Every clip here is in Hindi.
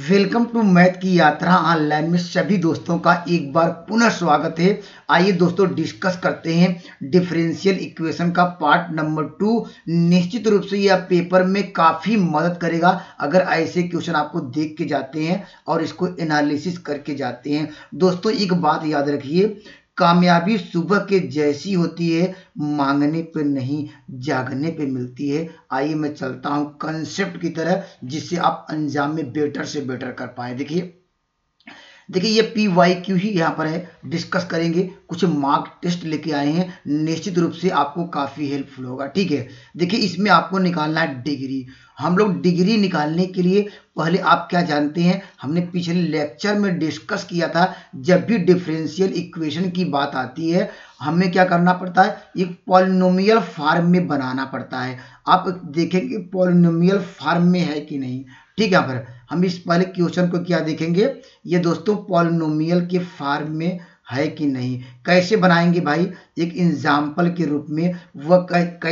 वेलकम टू मैथ की यात्रा ऑनलाइन में सभी दोस्तों का एक बार पुनः स्वागत है। आइए दोस्तों डिस्कस करते हैं डिफरेंशियल इक्वेशन का पार्ट नंबर 2। निश्चित रूप से यह पेपर में काफ़ी मदद करेगा अगर ऐसे क्वेश्चन आपको देख के जाते हैं और इसको एनालिसिस करके जाते हैं। दोस्तों एक बात याद रखिए, कामयाबी सुबह के जैसी होती है, मांगने पे नहीं जागने पे मिलती है। आइए मैं चलता हूं कंसेप्ट की तरह जिससे आप अंजाम में बेटर से बेटर कर पाए। देखिए ये PYQ ही यहाँ पर है, डिस्कस करेंगे। कुछ मार्क टेस्ट लेके आए हैं, निश्चित रूप से आपको काफ़ी हेल्पफुल होगा। ठीक है, देखिए इसमें आपको निकालना है डिग्री। हम लोग डिग्री निकालने के लिए पहले आप क्या जानते हैं, हमने पिछले लेक्चर में डिस्कस किया था, जब भी डिफरेंशियल इक्वेशन की बात आती है हमें क्या करना पड़ता है, एक पॉलिनोमियल फॉर्म में बनाना पड़ता है। आप देखेंगे पॉलिनोमियल फॉर्म में है कि नहीं। ठीक है, यहाँ पर हम इस पहले क्वेश्चन को क्या देखेंगे, ये दोस्तों पॉलिनोमियल के फॉर्म में है कि नहीं। कैसे बनाएंगे भाई, एक एग्जाम्पल के रूप में। वह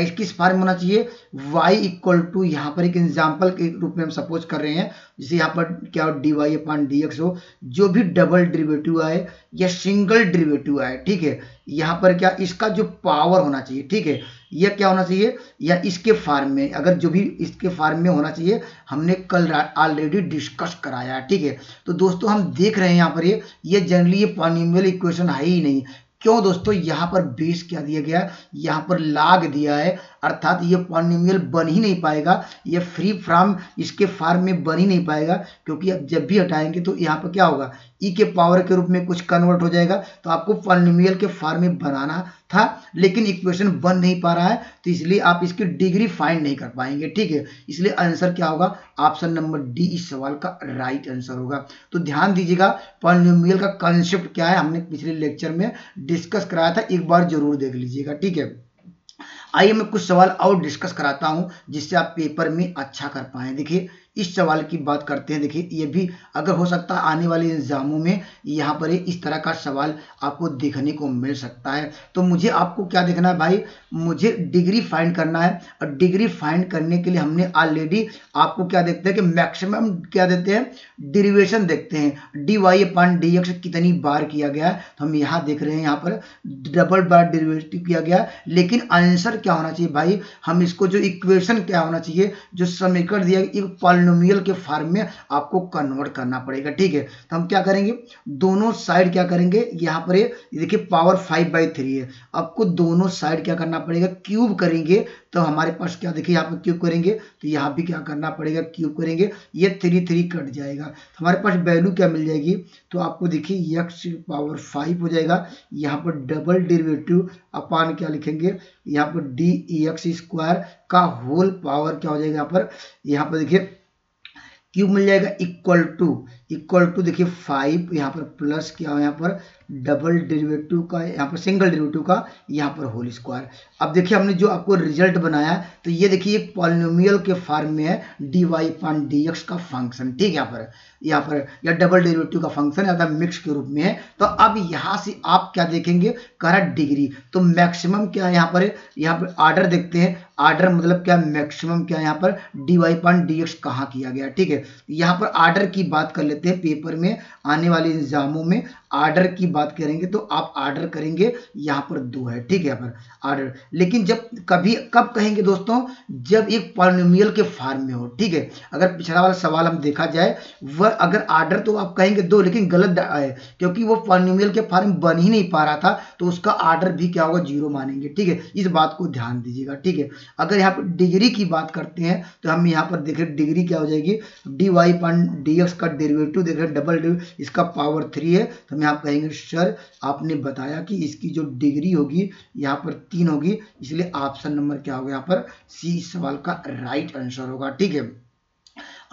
किस फॉर्म में होना चाहिए, y इक्वल टू, यहाँ पर एक एग्जाम्पल के रूप में हम सपोज कर रहे हैं, जैसे यहाँ पर क्या हो dy/dx हो, जो भी डबल डेरिवेटिव आए या सिंगल डेरिवेटिव आए। ठीक है, यहाँ पर क्या इसका जो पावर होना चाहिए, ठीक है, यह क्या होना चाहिए, या इसके फॉर्म में, अगर जो भी इसके फॉर्म में होना चाहिए, हमने कल ऑलरेडी डिस्कस कराया है। ठीक है, तो दोस्तों हम देख रहे हैं यहाँ पर ये जनरली ये पॉलिनोमियल इक्वेशन है ही नहीं। क्यों दोस्तों, यहाँ पर बेस क्या दिया गया है, यहाँ पर log दिया है, अर्थात ये पॉलिनोमियल बन ही नहीं पाएगा, ये फ्री फ्रॉम इसके फॉर्म में बन ही नहीं पाएगा, क्योंकि अब जब भी हटाएंगे तो यहाँ पर क्या होगा, ई के पावर के रूप में कुछ कन्वर्ट हो जाएगा। तो आपको पॉलिनोमियल के फॉर्म में बनाना था, लेकिन इक्वेशन बन नहीं पा रहा है, तो इसलिए आप इसकी डिग्री फाइंड नहीं कर पाएंगे। ठीक है, इसलिए आंसर क्या होगा, ऑप्शन नंबर डी इस सवाल का राइट आंसर होगा। तो ध्यान दीजिएगा, पॉलिनोमियल का कॉन्सेप्ट क्या है हमने पिछले लेक्चर में डिस्कस कराया था, एक बार जरूर देख लीजिएगा। ठीक है, आइए मैं कुछ सवाल और डिस्कस कराता हूं जिससे आप पेपर में अच्छा कर पाए। देखिए इस सवाल की बात करते हैं। देखिए ये भी अगर हो सकता है आने वाले एग्जामों में यहाँ पर इस तरह का सवाल आपको देखने को मिल सकता है। तो मुझे आपको क्या देखना है भाई, मुझे डिग्री फाइंड करना है, और डिग्री फाइंड करने के लिए हमने ऑलरेडी आपको क्या देखते हैं कि मैक्सिमम क्या देते हैं, डेरिवेशन देखते हैं, dy/dx कितनी बार किया गया है। तो हम यहाँ देख रहे हैं, यहाँ पर डबल बार डेरिवेटिव किया गया है, लेकिन आंसर क्या होना चाहिए भाई, हम इसको जो इक्वेशन क्या होना चाहिए, जो समीकरण दिया एक पॉलिनोमियल के फॉर्म में आपको कन्वर्ट करना पड़ेगा। ठीक है, तो हम क्या करेंगे, दोनों साइड क्या करेंगे, यहाँ पर देखिए पावर 5/3 है, आपको दोनों साइड क्या करना पड़ेगा, क्यूब करेंगे। तो हमारे पास क्या, देखिए यहाँ पर क्यूब करेंगे तो यहाँ भी क्या करना पड़ेगा, क्यूब करेंगे, ये 3 कट जाएगा, तो हमारे पास वैल्यू क्या मिल जाएगी, तो आपको देखिए x⁵ हो जाएगा। यहाँ पर डबल डेरिवेटिव अपान क्या लिखेंगे, यहाँ पर dx² का होल पावर क्या हो जाएगा, यहाँ पर देखिए क्यूब मिल जाएगा, इक्वल टू देखिए 5, यहाँ पर प्लस क्या हो, यहाँ पर डबल डेरिवेटिव का, यहाँ पर सिंगल डेरिवेटिव का, यहाँ पर होल स्क्वायर। अब देखिए हमने जो आपको रिजल्ट बनाया, तो ये देखिए एक पॉलिनोमियल के फॉर्म में है, dy/dx का फंक्शन। ठीक है, यहाँ पर या डबल डेरिवेटिव का फंक्शन या मिक्स के रूप में है। तो अब यहाँ से आप क्या देखेंगे, करा डिग्री, तो मैक्सिमम क्या है, यहाँ पर ऑर्डर देखते हैं, ऑर्डर मतलब क्या, मैक्सिमम क्या है, यहाँ पर dy/dx कहाँ किया गया। ठीक है, यहाँ पर ऑर्डर की बात कर लेते हैं, पेपर में आने वाले एग्जामों में ऑर्डर की बात करेंगे तो आप ऑर्डर करेंगे, यहाँ पर 2 है। ठीक है, यहाँ पर ऑर्डर, लेकिन जब कब कहेंगे दोस्तों, जब एक पॉलिनोमियल के फॉर्म में हो। ठीक है, अगर पिछला वाला सवाल हम देखा जाए, वह अगर ऑर्डर तो आप कहेंगे 2, लेकिन गलत है, क्योंकि वो पॉलिनोमियल के फॉर्म बन ही नहीं पा रहा था, तो उसका ऑर्डर भी क्या होगा, 0 मानेंगे। ठीक है, इस बात को ध्यान दीजिएगा। ठीक है, अगर यहाँ पर डिग्री की बात करते हैं तो हम यहाँ पर देखें डिग्री क्या हो जाएगी, dy/dx का डेरिवेटिव देख रहे हैं, डबल डेरिवेटिव, इसका पावर 3 है। तो हम यहाँ कहेंगे सर आपने बताया कि इसकी जो डिग्री होगी यहाँ पर 3 होगी, इसलिए ऑप्शन नंबर क्या होगा, यहाँ पर सी सवाल का राइट आंसर होगा। ठीक है,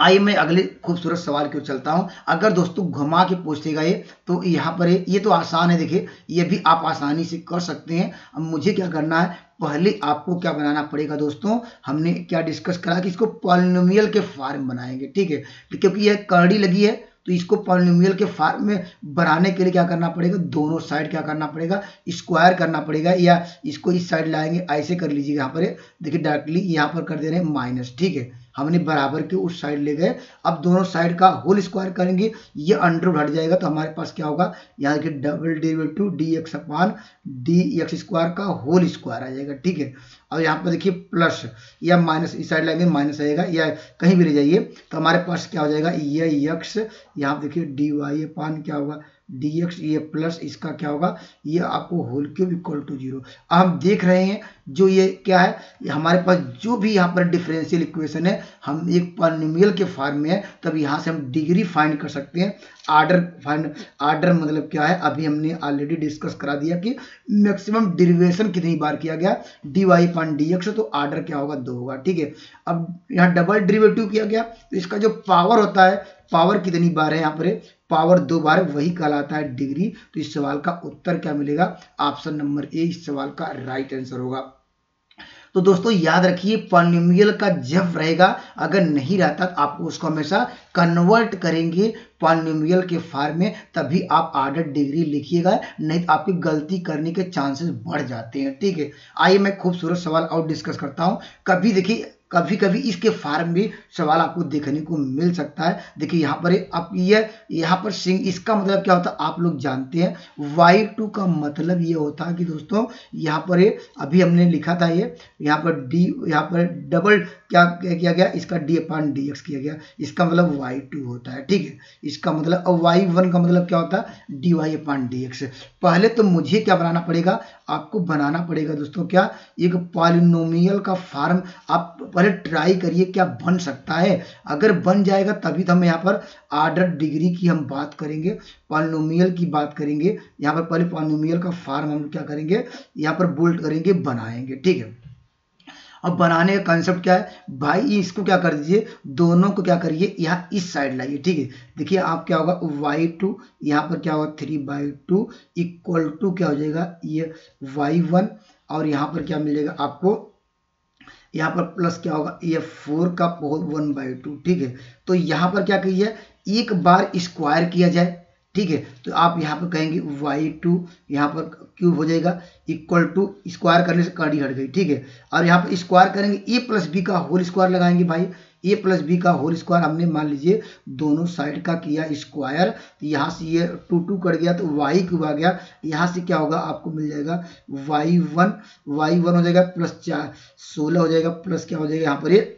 आइए मैं अगले खूबसूरत सवाल की ओर चलता हूं। अगर दोस्तों घुमा के पूछेगा ये, तो यहाँ पर ये तो आसान है, देखिए ये भी आप आसानी से कर सकते हैं। अब मुझे क्या करना है, पहले आपको क्या बनाना पड़ेगा दोस्तों, हमने क्या डिस्कस करा कि इसको पॉलिनोमियल के फॉर्म बनाएंगे। ठीक है, क्योंकि यह करड़ी लगी है, तो इसको पॉलिनोमियल के फॉर्म में बनाने के लिए क्या करना पड़ेगा, दोनों साइड क्या करना पड़ेगा, स्क्वायर करना पड़ेगा, या इसको इस साइड लाएंगे, ऐसे कर लीजिएगा। यहाँ पर देखिए डायरेक्टली यहाँ पर कर दे रहे हैं माइनस। ठीक है, हमने बराबर के उस साइड ले गए। अब दोनों साइड का होल स्क्वायर करेंगे, ये अंडर रूट हट जाएगा तो हमारे पास क्या होगा, यहाँ देखिए डबल डेरिवेटिव dx अपान dx स्क्वायर का होल स्क्वायर आ जाएगा। ठीक है, और यहाँ पर देखिए प्लस या माइनस, इस साइड लाएंगे माइनस आएगा, या कहीं भी ले जाइए तो हमारे पास क्या हो जाएगा, ये x, यहाँ पर देखिए dy अपान क्या होगा dx, ये प्लस इसका क्या होगा, ये आपको होल क्यूब इक्वल टू 0। अब हम देख रहे हैं जो ये क्या है, हमारे पास जो भी यहाँ पर डिफरेंशियल इक्वेशन है, हम एक पॉलिनोमियल के फॉर्म में है, तब यहाँ से हम डिग्री फाइंड कर सकते हैं। आर्डर मतलब क्या है, अभी हमने ऑलरेडी डिस्कस करा दिया कि मैक्सिमम डेरिवेशन कितनी बार किया गया dy अपान dx, तो आर्डर क्या होगा, 2 होगा। ठीक है, अब यहाँ डबल डेरिवेटिव किया गया तो इसका जो पावर होता है, पावर कितनी बार है, यहाँ पर पावर 2 बार, वही कहलाता है डिग्री। तो इस सवाल का उत्तर क्या मिलेगा, ऑप्शन नंबर ए इस सवाल का राइट आंसर होगा। तो दोस्तों याद रखिए, पॉलिनोमियल का जब रहेगा, अगर नहीं रहता तो आपको उसको हमेशा कन्वर्ट करेंगे पॉलिनोमियल के फॉर्म में, तभी आप आर्डर डिग्री लिखिएगा, नहीं तो आपकी गलती करने के चांसेस बढ़ जाते हैं। ठीक है, आइए मैं खूबसूरत सवाल और डिस्कस करता हूं। कभी देखिए, कभी कभी इसके फॉर्म भी सवाल आपको देखने को मिल सकता है। देखिए यहाँ पर अब ये यहाँ पर सिंग, इसका मतलब क्या होता है आप लोग जानते हैं। y2 का मतलब ये होता है कि दोस्तों यहाँ पर अभी हमने लिखा था, ये यहाँ पर d, यहाँ पर डबल क्या किया गया, इसका d अपान dx किया गया, इसका मतलब y2 होता है। ठीक है, इसका मतलब, और y1 का मतलब क्या होता है, dy अपान dx। पहले तो मुझे क्या बनाना पड़ेगा, आपको बनाना पड़ेगा दोस्तों क्या, एक पॉलिनोमियल का फॉर्म। आप पहले ट्राई करिए क्या बन सकता है, अगर बन जाएगा तभी तो हम यहाँ पर आर्डर डिग्री की हम बात करेंगे, पॉलिनोमियल की बात करेंगे। यहाँ पर पहले पॉलिनोमियल का फॉर्म हम क्या करेंगे, यहाँ पर बोल्ड करेंगे, बनाएंगे। ठीक है, अब बनाने का कंसेप्ट क्या है भाई, इसको क्या कर दीजिए, दोनों को क्या करिए, यहाँ इस साइड लाइए। ठीक है, देखिए आप क्या होगा, y2 यहाँ पर क्या होगा 3/2 इक्वल टू क्या हो जाएगा, ये y1, और यहाँ पर क्या मिलेगा आपको, यहाँ पर प्लस क्या होगा, ये 4 का होल 1/2। ठीक है, तो यहाँ पर क्या कहिए, एक बार स्क्वायर किया जाए। ठीक है, तो आप यहाँ पर कहेंगे y2 यहाँ पर क्यूब हो जाएगा इक्वल टू, स्क्वायर करने से कड़ी हट गई। ठीक है, और यहाँ पर स्क्वायर करेंगे, a प्लस बी का होल स्क्वायर लगाएंगे भाई, a प्लस बी का होल स्क्वायर, हमने मान लीजिए दोनों साइड का किया स्क्वायर, तो यहाँ से ये 2 कट गया तो y क्यूब आ गया, यहाँ से क्या होगा आपको मिल जाएगा y1 हो जाएगा प्लस 16 हो जाएगा, प्लस क्या हो जाएगा यहाँ पर ये,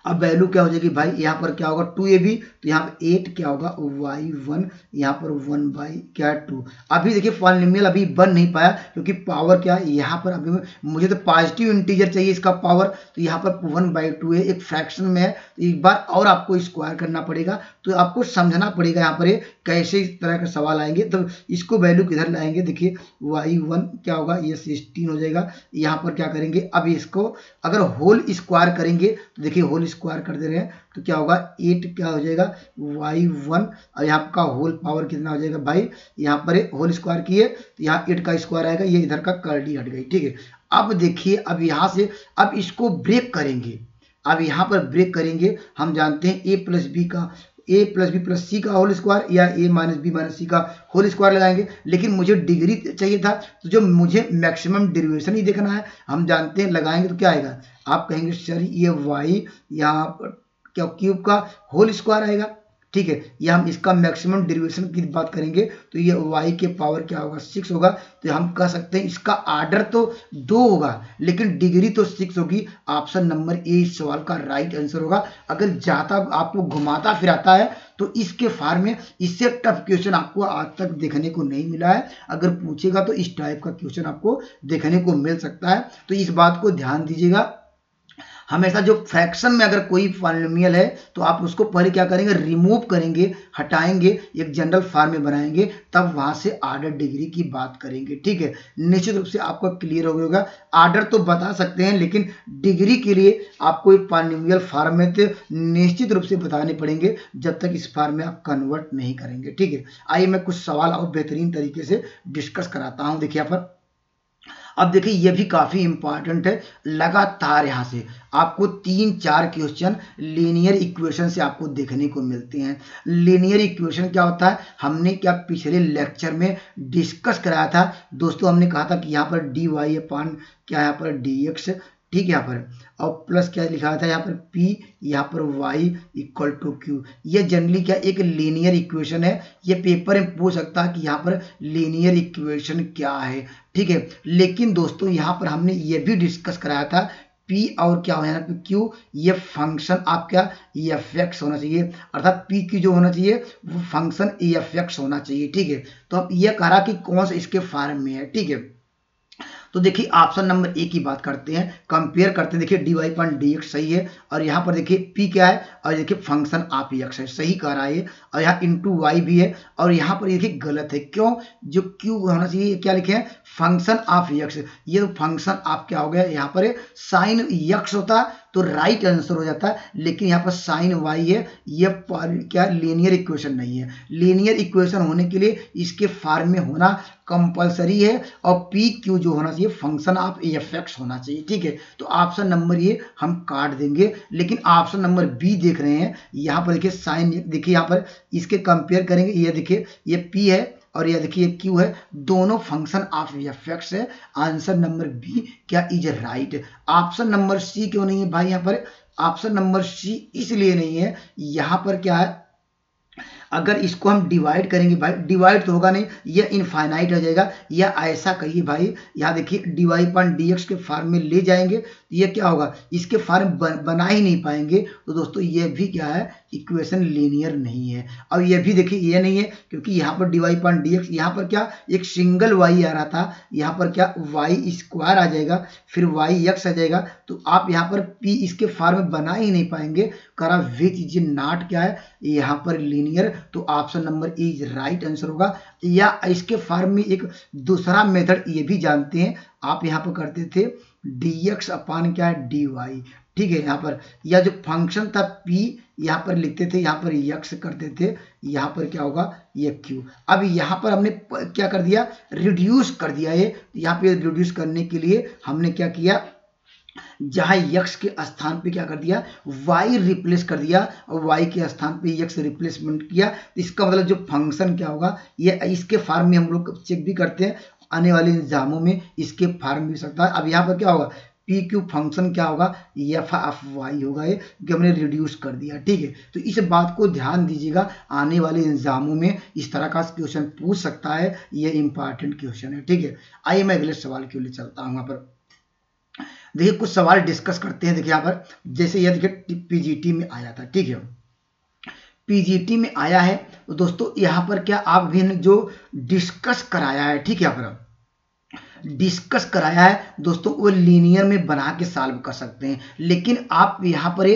अब वैल्यू क्या हो जाएगी भाई, यहाँ पर क्या होगा 2ab, तो यहाँ पर 8 क्या होगा y1, यहाँ पर 1/2। अभी देखिए पॉलिनोमियल अभी बन नहीं पाया क्योंकि पावर क्या है, यहाँ पर अभी मुझे तो पॉजिटिव इंटीजर चाहिए इसका पावर, तो यहाँ पर 1/2 है, एक फ्रैक्शन में है, तो एक बार और आपको स्क्वायर करना पड़ेगा। तो आपको समझना पड़ेगा यहाँ पर कैसे इस तरह के सवाल आएंगे, तो इसको वैल्यू किधर लाएंगे, देखिए y1 क्या होगा, ये 16 हो जाएगा। यहाँ पर क्या करेंगे, अब इसको अगर होल स्क्वायर करेंगे तो देखिए होल स्क्वायर कर दे रहे हैं तो क्या होगा 8 क्या हो जाएगा y1, और यहाँ का होल पावर कितना हो जाएगा भाई, यहाँ पर होल स्क्वायर किए तो यहाँ 8 का स्क्वायर आएगा, ये इधर का कर्ली हट गई। ठीक है, अब देखिए, अब यहाँ से अब इसको ब्रेक करेंगे, अब यहाँ पर ब्रेक करेंगे, हम जानते हैं a प्लस बी प्लस सी का होल स्क्वायर या a माइनस बी माइनस सी का होल स्क्वायर लगाएंगे, लेकिन मुझे डिग्री चाहिए था, तो जो मुझे मैक्सिमम डेरिवेशन ही देखना है, हम जानते हैं लगाएंगे तो क्या आएगा, आप कहेंगे सर ये y यहाँ पर क्या क्यूब का होल स्क्वायर आएगा। ठीक है, ये हम इसका मैक्सिमम डेरिवेशन की बात करेंगे तो ये y के पावर क्या होगा 6 होगा, तो हम कह सकते हैं इसका आर्डर तो 2 होगा लेकिन डिग्री तो 6 होगी। ऑप्शन नंबर ए इस सवाल का राइट आंसर होगा। अगर ज्यादा आपको घुमाता फिराता है तो इसके फॉर्म में, इससे टफ क्वेश्चन आपको आज तक देखने को नहीं मिला है, अगर पूछेगा तो इस टाइप का क्वेश्चन आपको देखने को मिल सकता है। तो इस बात को ध्यान दीजिएगा, हमेशा जो फ्रैक्शन में अगर कोई पॉलिनोमियल है तो आप उसको पहले क्या करेंगे, रिमूव करेंगे, हटाएंगे, एक जनरल फॉर्म में बनाएंगे, तब वहां से आर्डर डिग्री की बात करेंगे। ठीक है, निश्चित रूप से आपको क्लियर हो गया होगा। आर्डर तो बता सकते हैं लेकिन डिग्री के लिए आपको एक पॉलिनोमियल फॉर्म में तो निश्चित रूप से बताने पड़ेंगे जब तक इस फॉर्म में आप कन्वर्ट नहीं करेंगे। ठीक है, आइए मैं कुछ सवाल और बेहतरीन तरीके से डिस्कस कराता हूं। देखिए यहाँ पर अब देखिए ये भी काफी इंपॉर्टेंट है, लगातार यहाँ से आपको 3-4 क्वेश्चन लीनियर इक्वेशन से आपको देखने को मिलते हैं। लीनियर इक्वेशन क्या होता है, हमने क्या पिछले लेक्चर में डिस्कस कराया था दोस्तों, हमने कहा था कि यहाँ पर dy अपान क्या यहाँ पर dx, ठीक है यहाँ पर, और प्लस क्या लिखा था यहाँ पर p, यहाँ पर y इक्वल टू q। ये जनरली क्या एक लीनियर इक्वेशन है, ये पेपर में पूछ सकता है कि यहाँ पर लीनियर इक्वेशन क्या है, ठीक है। लेकिन दोस्तों यहाँ पर हमने ये भी डिस्कस कराया था P और क्या हो यहाँ पे Q, ये फंक्शन आपका EFX होना चाहिए, अर्थात P की जो होना चाहिए वो फंक्शन EFX होना चाहिए, ठीक है। तो अब ये कह रहा कि कौन सा इसके फॉर्म में है, ठीक है। तो देखिए ऑप्शन नंबर ए की बात करते हैं, कंपेयर करते हैं। देखिए dy/dx सही है, और यहाँ पर देखिए p क्या है, और देखिए फंक्शन ऑफ x है, सही कह रहा है ये, और यहाँ इंटू y भी है, और यहाँ पर देखिए गलत है, क्यों, जो q होना चाहिए क्या लिखे हैं, फंक्शन ऑफ x। ये तो फंक्शन ऑफ क्या हो गया, यहाँ पर साइन x होता तो राइट आंसर हो जाता है, लेकिन यहाँ पर साइन y है, ये क्या लीनियर इक्वेशन नहीं है। लीनियर इक्वेशन होने के लिए इसके फॉर्म में होना कंपलसरी है, और पी क्यू जो होना चाहिए फंक्शन ऑफ EFX होना चाहिए, ठीक है। तो ऑप्शन नंबर ये हम काट देंगे, लेकिन ऑप्शन नंबर बी देख रहे हैं, यहाँ पर देखिए साइन, देखिए यहाँ पर इसके कंपेयर करेंगे, ये देखिए ये पी है और ये देखिए क्यू है, दोनों फंक्शन ऑफ EFX है। आंसर नंबर बी क्या is right. Option number C क्यों नहीं है भाई, यहाँ पर ऑप्शन नंबर सी इसलिए नहीं है, यहाँ पर क्या है, अगर इसको हम डिवाइड करेंगे भाई, डिवाइड तो होगा नहीं, ये इनफाइनाइट हो जाएगा, या ऐसा कहिए भाई, यहाँ देखिए dy/dx के फॉर्म में ले जाएंगे तो ये क्या होगा, इसके फॉर्म बना ही नहीं पाएंगे। तो दोस्तों ये भी क्या है, इक्वेशन लीनियर नहीं है। और ये भी देखिए ये नहीं है, क्योंकि यहाँ पर dy/dx, यहाँ पर क्या एक सिंगल y आ रहा था, यहाँ पर क्या y² आ जाएगा, फिर yx आ जाएगा, तो आप यहाँ पर p इसके फॉर्म में बना ही नहीं पाएंगे, करा विच इज नॉट क्या है यहाँ पर लीनियर। तो option number A is right answer होगा। या इसके फॉर्म में एक दूसरा मेथड ये भी जानते हैं आप, यहाँ पर करते थे dx अपान क्या है dy, ठीक है, यहाँ पर या जो फंक्शन था p यहाँ पर लिखते थे, यहाँ पर x करते थे, यहाँ पर क्या होगा ये q। अब यहाँ पर हमने क्या कर दिया, रिड्यूस कर दिया है, यहाँ पे रिड्यूस करने के लिए हमने क्या किया, जहां x के स्थान पे क्या कर दिया, y रिप्लेस कर दिया, और y के स्थान पे x रिप्लेसमेंट किया। इसका मतलब जो फंक्शन क्या होगा, ये इसके फॉर्म में हम लोग चेक भी करते हैं, आने वाले एग्जामों में इसके फॉर्म भी सकता है। अब यहाँ पर क्या होगा, पी क्यू फंक्शन क्या होगा, f(y) होगा, ये हमने रिड्यूस कर दिया, ठीक है। तो इस बात को ध्यान दीजिएगा, आने वाले एग्जामों में इस तरह का क्वेश्चन पूछ सकता है, ये इंपॉर्टेंट क्वेश्चन है, ठीक है। आइए मैं अगले सवाल के लिए चलता हूँ। यहाँ पर देखिए कुछ सवाल डिस्कस करते हैं। देखिए यहाँ पर जैसे यह देखिए पीजीटी में आया था, ठीक है, पीजीटी में आया है, तो दोस्तों यहाँ पर क्या आप भी ने जो डिस्कस कराया है, ठीक है, यहाँ पर डिस्कस कराया है दोस्तों, वो लीनियर में बना के सॉल्व कर सकते हैं। लेकिन आप यहाँ पर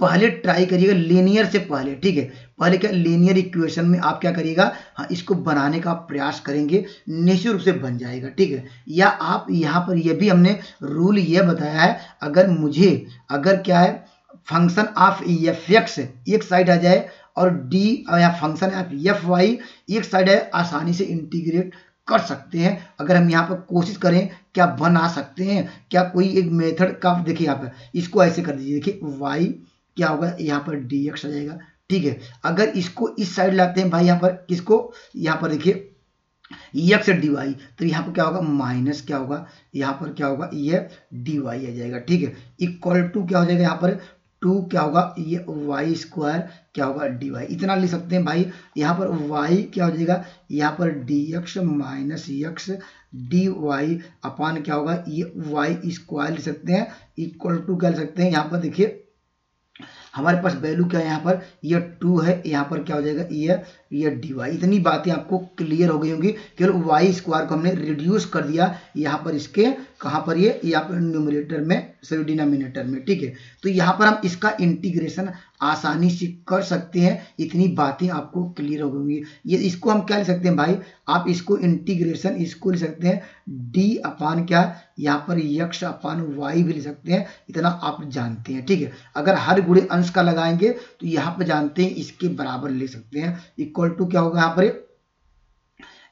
पहले ट्राई करिएगा लीनियर से पहले, ठीक है, पहले क्या लीनियर इक्वेशन में आप क्या करिएगा, हाँ इसको बनाने का प्रयास करेंगे, निश्चित रूप से बन जाएगा, ठीक है। या आप यहाँ पर ये भी हमने रूल ये बताया है, अगर क्या है फंक्शन ऑफ EFX एक साइड आ जाए और d या फंक्शन ऑफ FY एक साइड है, आसानी से इंटीग्रेट कर सकते हैं। अगर हम यहाँ पर कोशिश करें क्या बना सकते हैं, क्या कोई एक मेथड का, देखिए यहाँ पर इसको ऐसे कर दीजिए, देखिए y क्या होगा, यहाँ पर dx आ जाएगा, ठीक है। अगर इसको इस साइड लाते हैं भाई, यहाँ पर किसको, यहाँ पर देखिए x dy, तो यहाँ पर क्या होगा माइनस क्या होगा, यहाँ पर क्या होगा ये dy आ जाएगा, ठीक है, इक्वल टू क्या हो जाएगा, यहाँ पर 2 क्या होगा ये y² क्या होगा dy, इतना लिख सकते हैं भाई। यहाँ पर y क्या हो जाएगा, यहाँ पर dx माइनस x dy अपान क्या होगा ये y² लिख सकते हैं, इक्वल टू क्या लिख सकते हैं, यहाँ पर देखिए हमारे पास वैल्यू क्या है, यहाँ पर ये 2 है, यहाँ पर क्या हो जाएगा ये dy। इतनी बातें आपको क्लियर हो गई होंगी, केवल y² को हमने रिड्यूस कर दिया यहाँ पर, इसके कहाँ पर ये यहाँ पर न्यूमरेटर में, सॉरी डिनोमिनेटर में, ठीक है। तो यहाँ पर हम इसका इंटीग्रेशन आसानी से कर सकते हैं, इतनी बातें आपको क्लियर हो गई। ये इसको हम क्या लिख सकते हैं भाई, आप इसको इंटीग्रेशन इसको लिख सकते हैं d अपान क्या, यहाँ पर x अपान y भी लिख सकते हैं, इतना आप जानते हैं, ठीक है। अगर हर गुणे अंश का लगाएंगे तो यहाँ पर जानते हैं इसके बराबर ले सकते हैं, इक्वल टू क्या होगा, यहाँ पर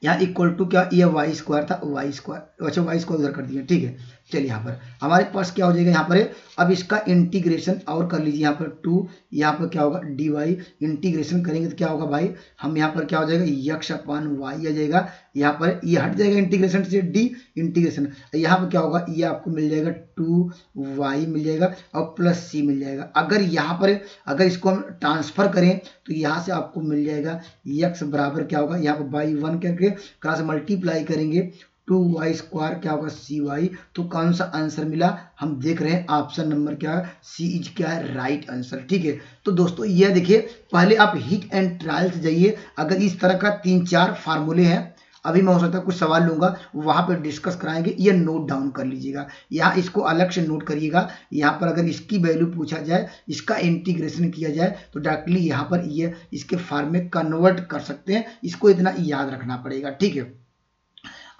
यहाँ इक्वल टू क्या ये y² था, y², अच्छा y² उधर कर दिया, ठीक है। चलिए यहाँ पर हमारे पास क्या हो जाएगा, यहाँ पर अब इसका इंटीग्रेशन और कर लीजिए, यहाँ पर 2, यहाँ पर क्या होगा dy, इंटीग्रेशन करेंगे तो क्या होगा भाई, हम यहाँ पर क्या हो जाएगा x अपान y आ जाएगा, यहाँ पर ये हट जाएगा इंटीग्रेशन से d इंटीग्रेशन, यहाँ पर क्या होगा ये आपको मिल जाएगा 2y मिल जाएगा और प्लस c मिल जाएगा। अगर यहाँ पर अगर इसको हम ट्रांसफर करें तो यहाँ से आपको मिल जाएगा x बराबर क्या होगा, यहाँ पर बाई 1 करके क्रॉस मल्टीप्लाई करेंगे 2y स्क्वायर क्या होगा cy। तो कौन सा आंसर मिला, हम देख रहे हैं ऑप्शन नंबर क्या है, सी इज क्या है राइट आंसर। ठीक है, तो दोस्तों ये देखिए पहले आप हिट एंड ट्रायल से जाइए, अगर इस तरह का 3-4 फार्मूले हैं, अभी मैं हो सकता है कुछ सवाल लूंगा वहां पर डिस्कस कराएंगे, ये नोट डाउन कर लीजिएगा, यहाँ इसको अलग से नोट करिएगा। यहाँ पर अगर इसकी वैल्यू पूछा जाए, इसका इंटीग्रेशन किया जाए तो डायरेक्टली यहाँ पर ये इसके फॉर्म में कन्वर्ट कर सकते हैं, इसको इतना याद रखना पड़ेगा। ठीक है,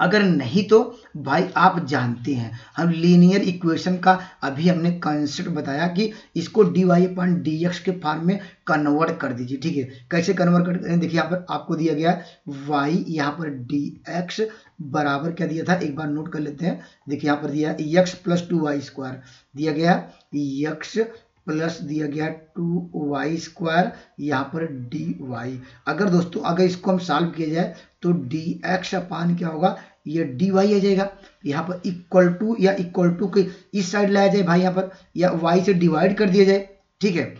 अगर नहीं तो भाई आप जानते हैं हम लीनियर इक्वेशन का अभी हमने कंसेप्ट बताया कि इसको dy/dx के फॉर्म में कन्वर्ट कर दीजिए। ठीक है, कैसे कन्वर्ट कर, देखिए यहाँ पर आपको दिया गया है y, यहाँ पर dx बराबर क्या दिया था, एक बार नोट कर लेते हैं। देखिए यहाँ पर दिया है x + 2y स्क्वायर दिया गया, x प्लस दिया गया 2y स्क्वायर, यहाँ पर dy। अगर दोस्तों अगर इसको हम सॉल्व किया जाए तो dx अपान क्या होगा, ये dy आ जाएगा, यहाँ पर इक्वल टू या इक्वल टू के इस साइड लाया जाए भाई, यहाँ पर या y से डिवाइड कर दिया जाए। ठीक है,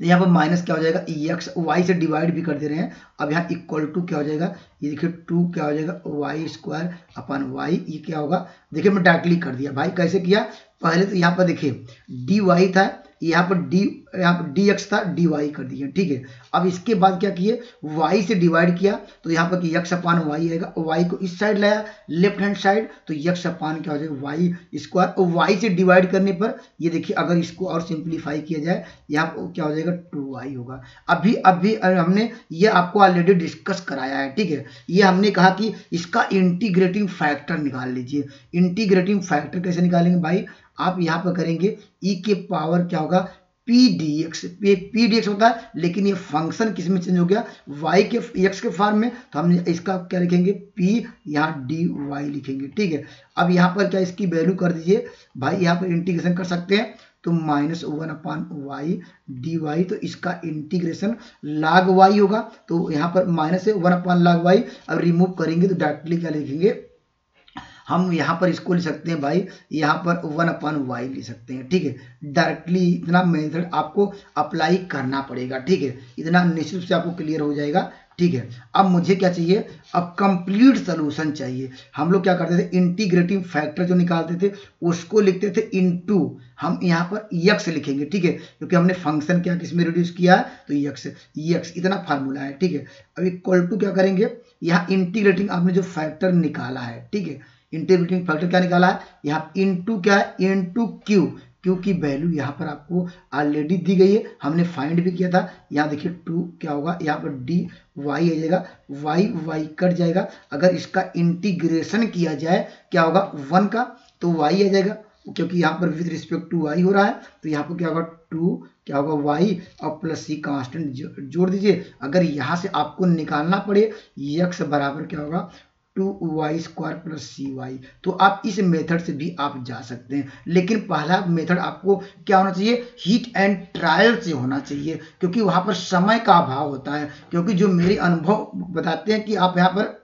यहाँ पर माइनस क्या हो जाएगा x, y से डिवाइड भी कर दे रहे हैं, अब यहाँ इक्वल टू क्या हो जाएगा, ये देखिए 2 क्या हो जाएगा y स्क्वायर अपान y, ये क्या होगा, देखिए मैं डायरेक्टली कर दिया भाई। कैसे किया, पहले तो यहाँ पर देखिए dy था, यहाँ पर dx था, dy कर दिया। ठीक है, अब इसके बाद क्या किए, y से डिवाइड किया तो यहाँ पर कि x अपान y आएगा, y को इस साइड लाया लेफ्ट हैंड साइड तो x अपान क्या हो जाएगा y स्क्वायर, और y से डिवाइड करने पर ये देखिए अगर इसको और सिंप्लीफाई किया जाए यहाँ पर क्या हो जाएगा 2y होगा। अभी हमने ये आपको ऑलरेडी डिस्कस कराया है। ठीक है, ये हमने कहा कि इसका इंटीग्रेटिंग फैक्टर निकाल लीजिए। इंटीग्रेटिंग फैक्टर कैसे निकालेंगे भाई, आप यहाँ पर करेंगे e के पावर क्या होगा pdx होता है, लेकिन ये फंक्शन किस में चेंज हो गया, y के x के फॉर्म में, तो हम इसका क्या लिखेंगे p, यहाँ dy लिखेंगे। ठीक है, अब यहाँ पर क्या इसकी वैल्यू कर दीजिए भाई, यहाँ पर इंटीग्रेशन कर सकते हैं तो -1 अपान y dy, तो इसका इंटीग्रेशन log y होगा, तो यहाँ पर -1 अपान log y, अब रिमूव करेंगे तो डायरेक्टली क्या लिखेंगे, हम यहाँ पर इसको लिख सकते हैं भाई, यहाँ पर 1 अपान y लिख सकते हैं। ठीक है, डायरेक्टली इतना मेथड आपको अप्लाई करना पड़ेगा। ठीक है, इतना निश्चित रूप से आपको क्लियर हो जाएगा। ठीक है, अब मुझे क्या चाहिए, अब कंप्लीट सोल्यूशन चाहिए। हम लोग क्या करते थे, इंटीग्रेटिंग फैक्टर जो निकालते थे उसको लिखते थे इनटू, हम यहाँ पर x लिखेंगे। ठीक है, क्योंकि हमने फंक्शन क्या किसमें रिड्यूस किया है तो x इतना फार्मूला है। ठीक है, अब इक्वल टू क्या करेंगे, यहाँ इंटीग्रेटिंग आपने जो फैक्टर निकाला है, ठीक है, इंटीग्रेटिंग फैक्टर क्या निकाला है, यहाँ इनटू क्या है, इनटू क्यू की वैल्यू यहाँ पर आपको ऑलरेडी दी गई है, हमने फाइंड भी किया था। यहाँ देखिए 2 क्या होगा, यहाँ पर dy आ जाएगा, y कट जाएगा, अगर इसका इंटीग्रेशन किया जाए क्या होगा 1 का तो y आ जाएगा, क्योंकि यहाँ पर विद रिस्पेक्ट टू y हो रहा है, तो यहाँ पर क्या होगा 2 क्या होगा y और प्लस c कांस्टेंट जोड़ दीजिए। अगर यहाँ से आपको निकालना पड़े x बराबर क्या होगा 2y स्क्वायर प्लस cy, तो आप इस मेथड से भी आप जा सकते हैं, लेकिन पहला मेथड आपको क्या होना चाहिए, हिट एंड ट्रायल से होना चाहिए, क्योंकि वहां पर समय का अभाव होता है। क्योंकि जो मेरे अनुभव बताते हैं कि आप यहाँ पर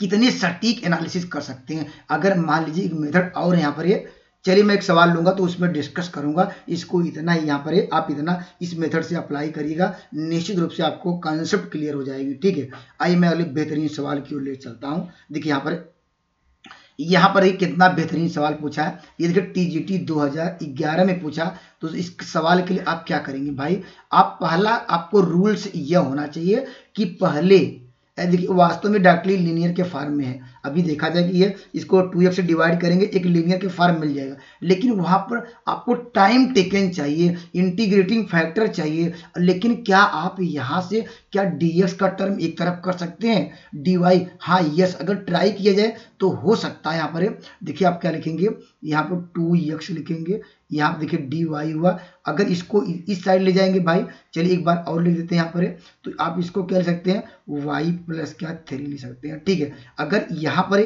कितने सटीक एनालिसिस कर सकते हैं। अगर मान लीजिए एक मेथड और यहाँ पर ये, चलिए मैं एक सवाल लूंगा तो उसमें डिस्कस करूंगा, इसको इतना ही यहाँ पर है, आप इतना इस मेथड से अप्लाई करिएगा, निश्चित रूप से आपको कॉन्सेप्ट क्लियर हो जाएगी। ठीक है, आइए मैं अगले बेहतरीन सवाल की ओर ले चलता हूँ। देखिए यहाँ पर एक कितना बेहतरीन सवाल पूछा है, ये देखिए टीजीटी 2011 में पूछा। तो इस सवाल के लिए आप क्या करेंगे भाई, आप पहला आपको रूल्स यह होना चाहिए कि पहले देखिए वास्तव में डायरेक्टली लीनियर के फॉर्म में है, अभी देखा जाए कि ये इसको 2x से डिवाइड करेंगे एक लीनियर के फॉर्म मिल जाएगा, लेकिन वहां पर आपको टाइम टेकन चाहिए, इंटीग्रेटिंग फैक्टर चाहिए। लेकिन क्या आप यहाँ से क्या dx का टर्म एक तरफ कर सकते हैं dy, हाँ यस, अगर ट्राई किया जाए तो हो सकता है। यहाँ पर देखिए आप क्या लिखेंगे, यहाँ पर 2x लिखेंगे, यहाँ देखिए dy हुआ, अगर इसको इस साइड ले जाएंगे भाई, चलिए एक बार और लिख देते हैं यहाँ पर, तो आप इसको क्या लिख सकते हैं y प्लस क्या 3 लिख सकते हैं। ठीक है, अगर यहाँ पर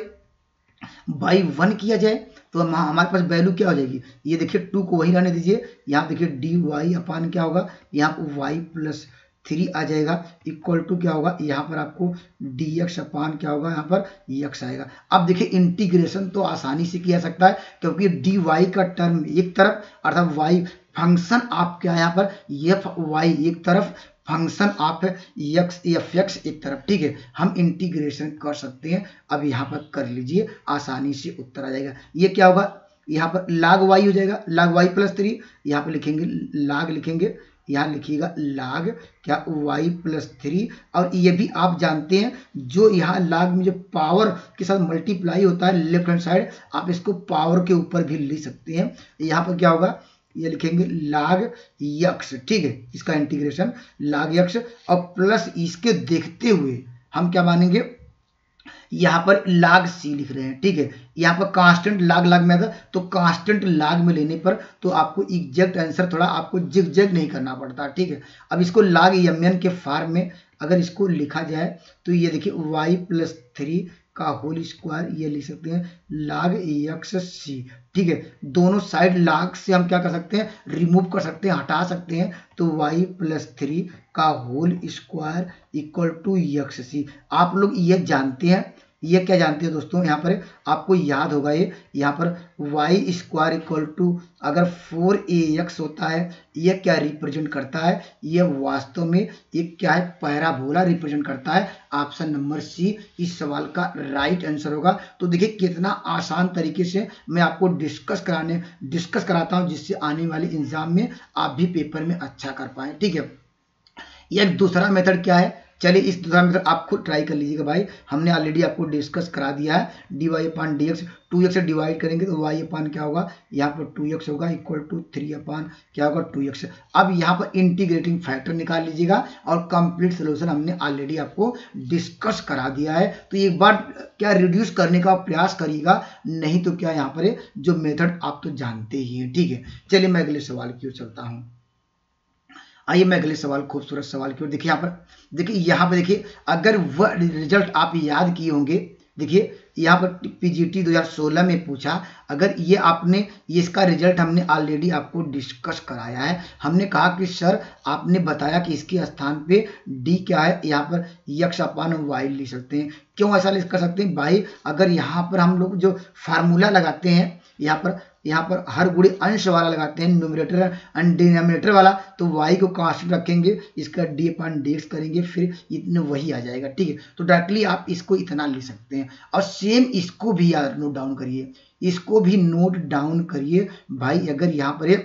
बाई 1 किया जाए तो हमारे पास वैल्यू क्या हो जाएगी, ये देखिए 2 को वही रहने दीजिए, यहाँ देखिए डी वाई अपान क्या होगा, यहाँ पर वाई प्लस 3 आ जाएगा, इक्वल टू क्या होगा, यहाँ पर आपको डी एक्स अपान क्या होगा, यहाँ पर एक्स आएगा। अब देखिए इंटीग्रेशन तो आसानी से किया सकता है, क्योंकि डी वाई का टर्म एक तरफ अर्थात वाई फंक्शन आप क्या है यहाँ पर एफ वाई एक तरफ, फंक्शन आप एक्स एफ एक्स एक तरफ, ठीक है। हम इंटीग्रेशन कर सकते हैं, अब यहाँ पर कर लीजिए, आसानी से उत्तर आ जाएगा। ये क्या होगा, यहाँ पर लाग वाई हो जाएगा, लाग वाई प्लस 3, यहाँ पर लिखेंगे लाग, लिखेंगे यहाँ लिखिएगा लाग क्या वाई प्लस 3, और ये भी आप जानते हैं जो यहाँ लाग में जो पावर के साथ मल्टीप्लाई होता है लेफ्ट हैंड साइड, आप इसको पावर के ऊपर भी लिख सकते हैं। यहाँ पर क्या होगा, ये लिखेंगे लाग यक्स, ठीक है, इसका इंटीग्रेशन लाग यक्स, और प्लस इसके देखते हुए हम क्या मानेंगे, यहाँ पर लाग सी लिख रहे हैं, ठीक है। यहाँ पर कांस्टेंट लाग लाग में आता, तो कांस्टेंट लाग में लेने पर तो आपको एग्जैक्ट आंसर थोड़ा आपको जिग नहीं करना पड़ता, ठीक है। अब इसको लाग यमन के फॉर्म में अगर इसको लिखा जाए तो ये देखिए वाई प्लस 3 का होल स्क्वायर, ये लिख सकते हैं लाग एक्स सी, ठीक है। दोनों साइड लाग से हम क्या कर सकते हैं, रिमूव कर सकते हैं, हटा सकते हैं, तो y प्लस 3 का whole square equal to x c. आप लोग ये जानते हैं, ये क्या जानते हैं दोस्तों, यहाँ पर आपको याद होगा ये, यहाँ पर वाई स्क्वायर इक्वल टू अगर 4ax होता है, ये क्या रिप्रेजेंट करता है, ये वास्तव में एक क्या है, पैराबोला रिप्रेजेंट करता है। ऑप्शन नंबर सी इस सवाल का राइट आंसर होगा। तो देखिए कितना आसान तरीके से मैं आपको डिस्कस कराता हूँ, जिससे आने वाले एग्जाम में आप भी पेपर में अच्छा कर पाए, ठीक है। यह दूसरा मेथड क्या है, चलिए इस दूसरा मेथड आप खुद ट्राई कर लीजिएगा भाई, हमने ऑलरेडी आपको डिस्कस करा दिया है। डी वाई अपान डी एक्स, 2x से डिवाइड करेंगे तो वाई अपान क्या होगा, यहाँ पर 2x होगा इक्वल टू 3 अपान क्या होगा 2x। अब यहाँ पर इंटीग्रेटिंग फैक्टर निकाल लीजिएगा, और कंप्लीट सोल्यूशन हमने ऑलरेडी आपको डिस्कस करा दिया है। तो एक बार क्या रिड्यूस करने का प्रयास करिएगा, नहीं तो क्या यहाँ पर जो मेथड आप तो जानते ही हैं, ठीक है। चलिए मैं अगले सवाल की ओर चलता हूँ। आइए मैं अगले सवाल, खूबसूरत सवाल की ओर। देखिए यहाँ पर देखिए अगर वह रिजल्ट आप याद किए होंगे, देखिए यहाँ पर पीजीटी 2016 में पूछा, अगर ये आपने ये इसका रिजल्ट हमने ऑलरेडी आपको डिस्कस कराया है। हमने कहा कि सर आपने बताया कि इसके स्थान पे डी क्या है, यहाँ पर यक्स अपान वाई लिख सकते हैं। क्यों ऐसा लिख कर सकते हैं भाई, अगर यहाँ पर हम लोग जो फार्मूला लगाते हैं, यहाँ पर हर गुणे अंश वाला लगाते हैं, न्यूमरेटर एंड डिनोमिनेटर वाला, तो y को कांस्टेंट रखेंगे, इसका डी अपान डी एक्स करेंगे, फिर इतने वही आ जाएगा, ठीक है। तो डायरेक्टली आप इसको इतना लिख सकते हैं। और सेम इसको भी यार नोट डाउन करिए, इसको भी नोट डाउन करिए भाई। अगर यहाँ पर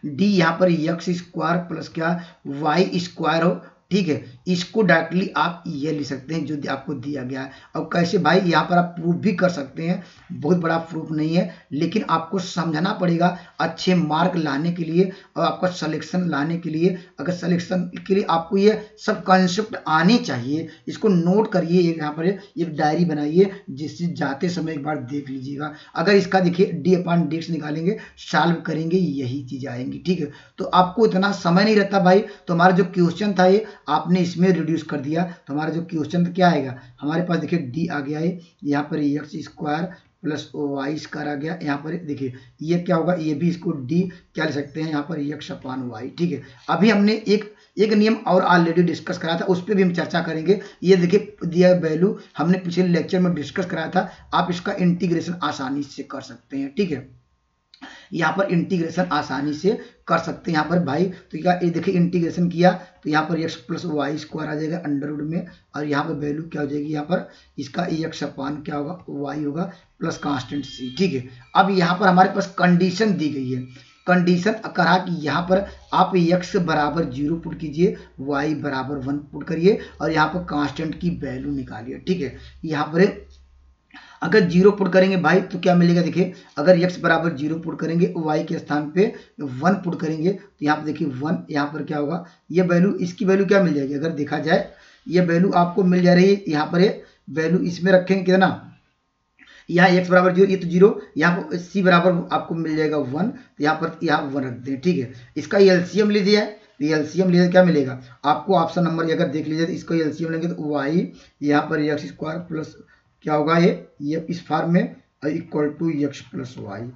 डी यहाँ पर एक्स स्क्वायर प्लस क्या वाई स्क्वायर हो, ठीक है, इसको डायरेक्टली आप ये लिख सकते हैं जो आपको दिया गया है। अब कैसे भाई, यहाँ पर आप प्रूफ भी कर सकते हैं, बहुत बड़ा प्रूफ नहीं है, लेकिन आपको समझना पड़ेगा अच्छे मार्क लाने के लिए और आपका सिलेक्शन लाने के लिए। अगर सिलेक्शन के लिए आपको ये सब कॉन्सेप्ट आने चाहिए, इसको नोट करिए, यहाँ पर एक डायरी बनाइए, जिससे जाते समय एक बार देख लीजिएगा। अगर इसका देखिए डी अपान डी एक्स निकालेंगे, सॉल्व करेंगे, यही चीज आएंगी, ठीक है। तो आपको इतना समय नहीं रहता भाई, तो हमारा जो क्वेश्चन था ये आपने इसमें रिड्यूस कर दिया, तो हमारा जो क्वेश्चन क्या आएगा, हमारे पास देखिए डी आ गया है, यहाँ पर x square plus y square आ गया। यहाँ पर देखिए ये क्या होगा, ये भी इसको डी क्या ले सकते हैं, यहाँ पर एक्स अपान वाई, ठीक है। अभी हमने एक नियम और ऑलरेडी डिस्कस कराया था, उस पर भी हम चर्चा करेंगे। ये देखिए दिया वैल्यू हमने पिछले लेक्चर में डिस्कस कराया था, आप इसका इंटीग्रेशन आसानी से कर सकते हैं, ठीक है। यहाँ पर इंटीग्रेशन आसानी से कर सकते हैं यहाँ पर भाई। तो क्या ये देखिए इंटीग्रेशन किया तो यहाँ पर एक्स प्लस वाई स्क्वायर आ जाएगा अंडर रूट में, और यहाँ पर वैल्यू क्या हो जाएगी, यहाँ पर इसका एक्स अपान क्या होगा वाई होगा प्लस कांस्टेंट सी, ठीक है। अब यहाँ पर हमारे पास कंडीशन दी गई है, कंडीशन कहा कि यहाँ पर आप x बराबर 0 पुट कीजिए, y बराबर 1 पुट करिए, और यहाँ पर कांस्टेंट की वैल्यू निकालिए, ठीक है। यहाँ पर अगर 0 पुट करेंगे भाई तो क्या मिलेगा, देखिए अगर x बराबर 0 पुट करेंगे, y के स्थान पे 1 पुट करेंगे, तो यहाँ पर देखिए 1, यहाँ पर क्या होगा, ये वैल्यू इसकी वैल्यू क्या मिल जाएगी, अगर देखा जाए ये वैल्यू आपको मिल जा रही है। यहाँ पर वैल्यू इसमें रखेंगे कितना, यहाँ x बराबर 0, ये तो 0, यहाँ पर c बराबर आपको मिल जाएगा 1, तो यहाँ पर 1 रख दें, ठीक है। इसका एलसीएम लीजिए, एलसीएम लीजिए क्या मिलेगा आपको, ऑप्शन नंबर अगर देख लीजिए तो इसको एलसीएम लेंगे तो y यहाँ पर एक्स स्क्वायर प्लस क्या होगा ये इस फॉर्म में equal to x plus Y.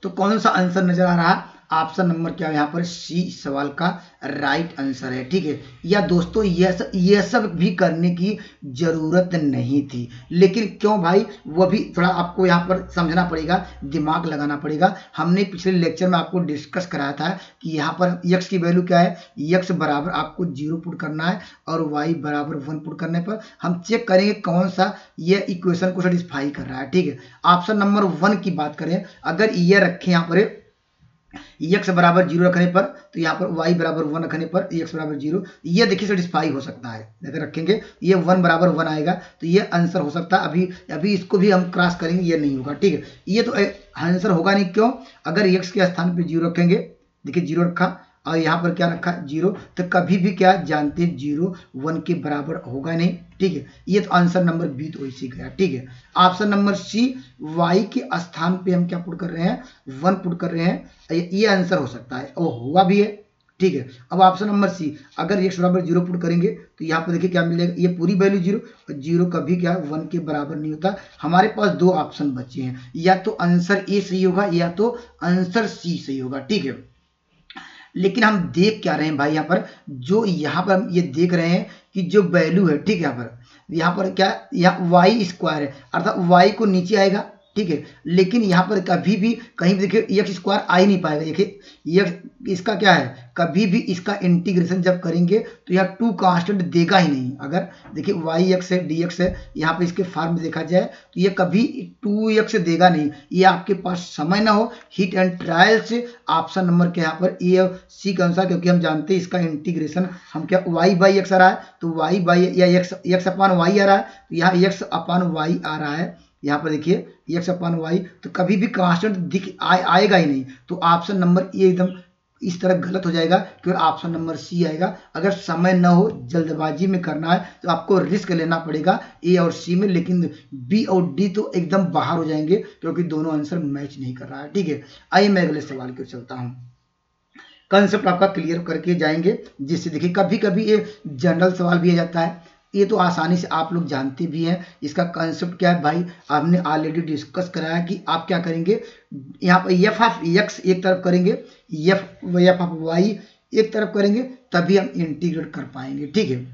तो कौन सा आंसर नजर आ रहा है? ऑप्शन नंबर क्या है यहाँ पर? सी सवाल का राइट आंसर है। ठीक है, या दोस्तों ये सब भी करने की जरूरत नहीं थी, लेकिन क्यों भाई, वो भी थोड़ा आपको यहाँ पर समझना पड़ेगा, दिमाग लगाना पड़ेगा। हमने पिछले लेक्चर में आपको डिस्कस कराया था कि यहाँ पर x की वैल्यू क्या है, x बराबर आपको 0 पुट करना है और y बराबर 1 पुट करने पर हम चेक करेंगे कौन सा ये इक्वेशन को सेटिस्फाई कर रहा है। ठीक है, ऑप्शन नंबर 1 की बात करें, अगर ये रखें यहाँ पर x बराबर 0 रखने पर, तो यहाँ पर y बराबर 1 रखने पर x बराबर 0, ये देखिए सेटिस्फाई हो सकता है। अगर रखेंगे ये 1 बराबर 1 आएगा तो ये आंसर हो सकता है। अभी इसको भी हम क्रॉस करेंगे, ये नहीं होगा। ठीक है, ये तो आंसर होगा नहीं। क्यों? अगर x के स्थान पे 0 रखेंगे, देखिए 0 रखा और यहाँ पर क्या रखा 0, तो कभी भी क्या जानते हैं 0 1 के बराबर होगा नहीं। ठीक है, ये तो आंसर नंबर बी तो इसी गया। ठीक है, ऑप्शन नंबर सी, y के स्थान पे हम क्या पुट कर रहे हैं, 1 पुट कर रहे हैं, ये आंसर हो सकता है और हुआ भी है। ठीक है, अब ऑप्शन नंबर सी, अगर x बराबर 0 पुट करेंगे तो यहाँ पर देखिए क्या मिलेगा, ये पूरी वैल्यू 0 और 0 कभी क्या 1 के बराबर नहीं होता। हमारे पास दो ऑप्शन बचे हैं, या तो आंसर ए सही होगा या तो आंसर सी सही होगा। ठीक है, लेकिन हम देख क्या रहे हैं भाई, यहाँ पर हम ये देख रहे हैं कि जो वैल्यू है, ठीक है, यहाँ पर क्या, यहाँ वाई स्क्वायर है, अर्थात वाई को नीचे आएगा। ठीक है, लेकिन यहाँ पर कभी भी कहीं भी देखिए एक्स स्क्वायर आ ही नहीं पाएगा। देखिए ये इसका क्या है, कभी भी इसका इंटीग्रेशन जब करेंगे तो यह 2 कांस्टेंट देगा ही नहीं। अगर देखिए वाई एक्स है डी एक्स है, यहाँ पर इसके फॉर्म में देखा जाए तो ये कभी 2x देगा नहीं। ये आपके पास समय ना हो, हिट एंड ट्रायल से ऑप्शन नंबर के यहाँ पर ए और सी का आंसर, क्योंकि हम जानते हैं इसका इंटीग्रेशन हम क्या y बाई एक्स आ रहा है, तो y बाई या एक्स अपान वाई आ रहा है, तो यहाँ x अपान वाई आ रहा है। यहाँ पर देखिए x अपान वाई, तो कभी भी कांस्टेंट आएगा ही नहीं। तो ऑप्शन नंबर ए एकदम इस तरह गलत हो जाएगा, क्योंकि ऑप्शन नंबर सी आएगा। अगर समय न हो, जल्दबाजी में करना है तो आपको रिस्क लेना पड़ेगा ए और सी में, लेकिन बी और डी तो एकदम बाहर हो जाएंगे क्योंकि दोनों आंसर मैच नहीं कर रहा है। ठीक है, आइए मैं अगले सवाल की ओर चलता हूँ। कंसेप्ट आपका क्लियर करके जाएंगे, जिससे देखिए कभी कभी ये जनरल सवाल भी आ जाता है, ये तो आसानी से आप लोग जानते भी हैं। इसका कंसेप्ट क्या है भाई, आपने ऑलरेडी डिस्कस कराया कि आप क्या करेंगे, यहाँ पर एफ ऑफ एक्स एक तरफ करेंगे, एफ ऑफ वाई एक तरफ करेंगे, तभी हम इंटीग्रेट कर पाएंगे। ठीक है,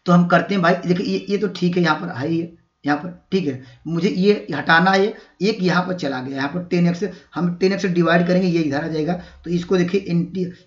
तो हम करते हैं भाई। देखिए ये तो ठीक है, यहाँ पर है ये, यहाँ पर ठीक है, मुझे ये हटाना है, एक यहाँ पर चला गया, यहाँ पर 10x हम 10x से डिवाइड करेंगे, ये इधर आ जाएगा। तो इसको देखिए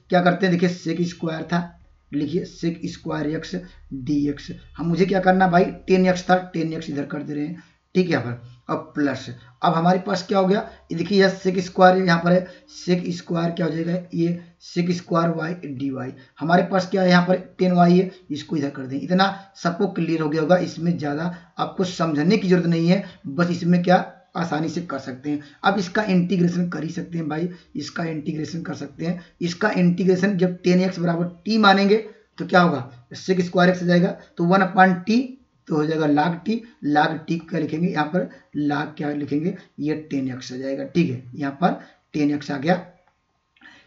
क्या करते हैं, देखिए सेक स्क्वायर था, लिखिए sec square X D X. हम मुझे क्या करना भाई, 10x था, 10x इधर कर दे रहे हैं। ठीक है, यहाँ पर अब प्लस, अब हमारे पास क्या हो गया, ये देखिए यह सेक स्क्वायर यहाँ पर है, सेक स्क्वायर क्या हो जाएगा, ये sec square Y D Y. हमारे पास क्या है, यहाँ पर 10y है, इसको इधर कर दें। इतना सबको क्लियर हो गया होगा, इसमें ज़्यादा आपको समझने की जरूरत नहीं है, बस इसमें क्या आसानी से कर सकते हैं। अब इसका इंटीग्रेशन कर ही सकते हैं भाई, इसका इंटीग्रेशन कर सकते हैं। इसका इंटीग्रेशन जब 10x बराबर t मानेंगे तो क्या होगा, सेक स्क्वायर एक्स हो जाएगा, तो 1 अपान टी तो हो जाएगा लाग टी। लाग टी क्या लिखेंगे, यहाँ पर लाग क्या लिखेंगे, ये 10x आ जाएगा। ठीक है, यहाँ पर 10x आ गया।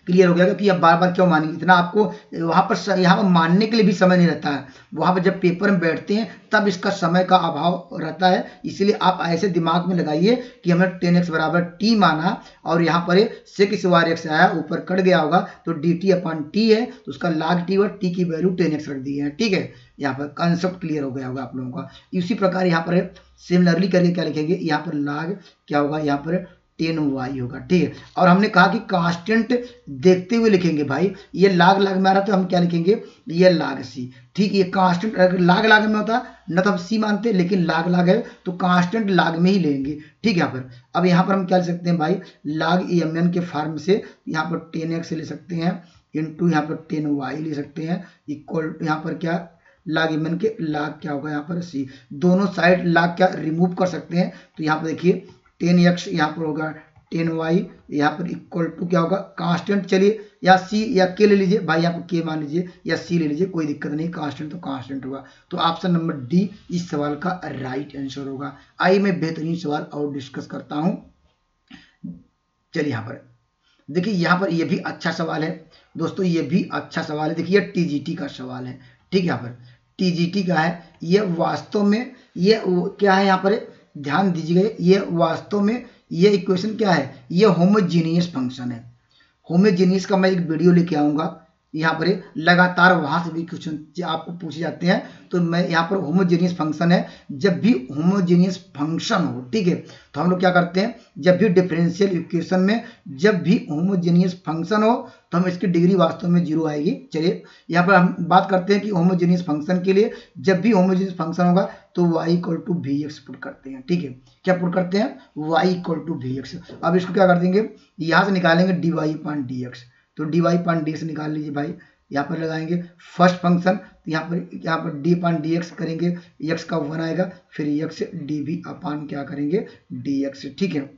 क्लियर हो गया कि अब बार बार क्यों मानेंगे, इतना आपको वहाँ पर मानने के लिए भी समय नहीं रहता है। वहाँ पर जब पेपर में बैठते हैं तब इसका समय का अभाव रहता है, इसीलिए आप ऐसे दिमाग में लगाइए कि हमने 10x बराबर t माना और यहाँ पर सेक स्क्वायर एक्स आया, ऊपर कट गया होगा तो dt अपान t है, तो उसका लाग t और t की वैल्यू 10x रख दी है। ठीक है, यहाँ पर कंसेप्ट क्लियर हो गया होगा आप लोगों का। इसी प्रकार यहाँ पर सिमिलरली करके क्या लिखेंगे, यहाँ पर लाग क्या होगा, यहाँ पर 10y होगा। ठीक है, और हमने कहा कि कांस्टेंट देखते हुए लिखेंगे भाई, ये लाग लाग में आ रहा तो हम क्या लिखेंगे, ये लाग सी। ठीक है, ये कांस्टेंट अगर लाग लाग में होता न तो हम सी मानते, लेकिन लाग लाग है तो कांस्टेंट लाग में ही लेंगे। ठीक है, यहाँ पर अब यहाँ पर हम क्या ले सकते हैं भाई, लाग mn के फॉर्म से यहाँ पर 10x ले सकते हैं, इंटू यहाँ पर 10y ले सकते हैं, इक्वल यहाँ पर क्या लाग mn के लाग क्या होगा, यहाँ पर सी। दोनों साइड लाग क्या रिमूव कर सकते हैं, तो यहाँ पर देखिए 10x यहाँ पर होगा 10y, यहाँ पर इक्वल टू क्या होगा, कांस्टेंट चलिए या c या k ले लीजिए भाई, यहाँ पर k मान लीजिए या c ले लीजिए, कोई दिक्कत नहीं, कांस्टेंट तो कांस्टेंट होगा। तो ऑप्शन नंबर डी इस सवाल का राइट आंसर होगा। आइए मैं बेहतरीन सवाल और डिस्कस करता हूं। चलिए यहाँ पर देखिए, यहाँ पर ये भी अच्छा सवाल है दोस्तों, ये भी अच्छा सवाल है। देखिए टीजीटी का सवाल है। ठीक है, यहाँ पर टीजीटी का है, ये वास्तव में ये क्या है यहाँ पर ध्यान दीजिएगा, ये वास्तव में ये इक्वेशन क्या है, ये होमोजीनियस फंक्शन है। होमोजीनियस का मैं एक वीडियो लेके आऊंगा यहाँ पर, लगातार वहां से भी क्वेश्चन आपको पूछे जाते हैं। तो मैं यहाँ पर होमोजीनियस फंक्शन है, जब भी होमोजीनियस फंक्शन हो, ठीक है, तो हम लोग क्या करते हैं, जब भी डिफरेंशियल इक्वेशन में जब भी होमोजीनियस फंक्शन हो तो हम इसकी डिग्री वास्तव में 0 आएगी। चलिए यहाँ पर हम बात करते हैं कि होमोजीनियस फंक्शन के लिए जब भी होमोजीनियस फंक्शन होगा तो y = vx पुट करते हैं, ठीक है, क्या पुट करते हैं, y = vx। अब इसको क्या कर देंगे, यहाँ से निकालेंगे dy/dx, तो dy/dx निकाल लीजिए भाई, यहाँ पर लगाएंगे फर्स्ट फंक्शन, तो यहाँ पर d/dx करेंगे, x का 1 आएगा, फिर x dv अपान क्या करेंगे dx, ठीक है।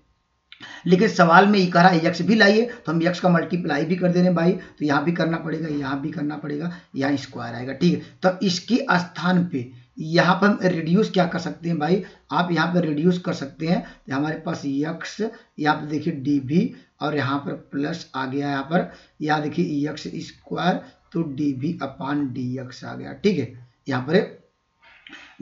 लेकिन सवाल में ये कह रहा है x भी लाइए, तो हम x का मल्टीप्लाई भी कर दे रहे हैं भाई, तो यहाँ भी करना पड़ेगा, यहाँ भी करना पड़ेगा, यहाँ स्क्वायर आएगा, ठीक है। तो इसके स्थान पे यहाँ पर हम रिड्यूस क्या कर सकते हैं भाई, आप यहाँ पर रिड्यूस कर सकते हैं, तो हमारे पास x, यहाँ पर देखिए dv और यहाँ पर प्लस आ गया, यहाँ देखिए x², तो dv अपान dx आ गया, ठीक है, यहाँ पर